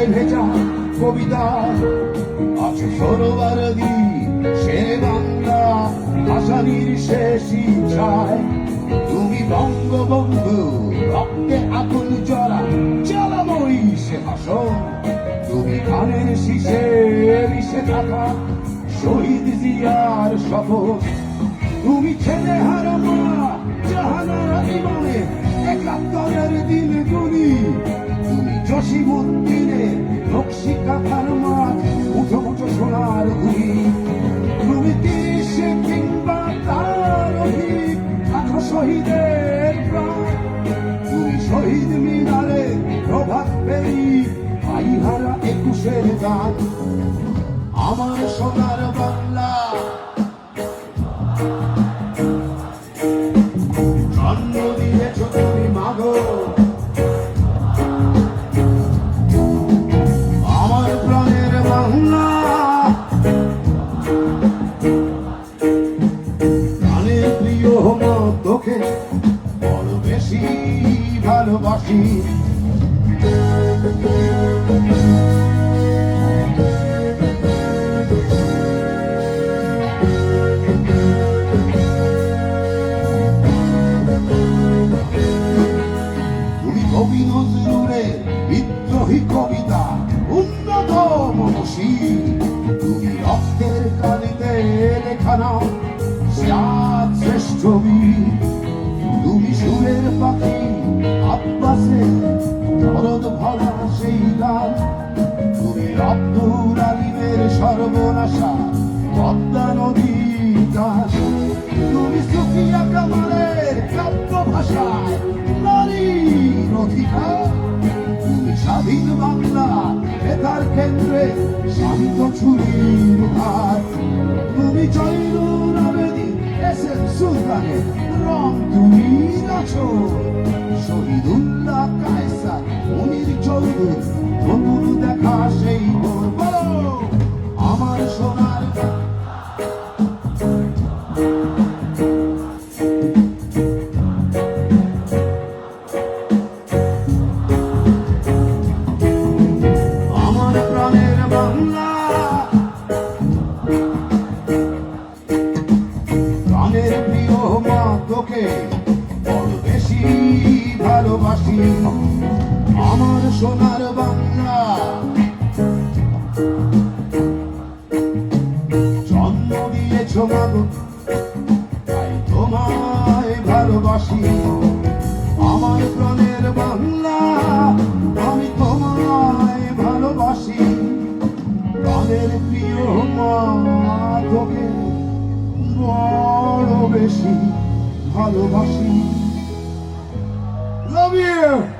জলে ভেজা কবিতা আছে সরোবর দি শেরে বাংলা ভাষানির শেষ ইচ্ছায় তুমি বঙ্গবন্ধু রক্তে আগুন জলা জ্বালাময়ী সে ভাষণ তুমি খানের শীষে মিশে থাকা শহীদ জিয়ার শপথ তুমি ছেলে হারামা জাহানারা ইমামে ৭১-এর দিনগুলি তুমি জসিমউদ্দিনের নকশি কাঁথার মাঠ উঠো উঠো সোনার ভূমি তুমি ৩০ কিংবা তার অধিক আঠো শহীদের প্রাণ তুমি শহীদ মিনারে প্রভাত পেরি আইহারা ২১-এর গান আমার সোনার বাংলা জন্ম দিয়েছ তুমি মাগো আমার প্রাণের বাংলা প্রাণের প্রিয় মা তোকে বড় বেশি ভালোবাসি কবি নজরুলের বিদ্রোহী কবিতা উন্নত মনসী তুমি রক্তের কালিতে লেখা নাও সাত শ্রেষ্ঠ বীর তুমি সুরের পাখি আব্বাসের দরদ ভরা সেই গান তুমি আব্দুল আলিমের সর্বনাশা পদ্মা নদীর গান তুমি সুফিয়া কামালের কাব্য ভাষায় নারীর অধিকার তুমি স্বাধীন বাংলা বেতার কেন্দ্রে শান্ত ছুরির ভার তুমি জয়নুল আবেদিন এসএম সুলতানের রং তুমি আছো শহীদুল্লাহ কায়সার মুনির চৌধুরী নতুন দেখা সেই বলো আমার সোনার প্রাণের প্রিয় মা তোকে বড় বেশি ভালোবাসি আমার সোনার বাংলা জন্ম দিয়েছ মাগো তাই তোমায় ভালোবাসি আমার প্রাণের বাংলা আমি তোমায় ভালোবাসি প্রাণের প্রিয় মা তোকে বড় বেশি ভালোবাসি। Love you!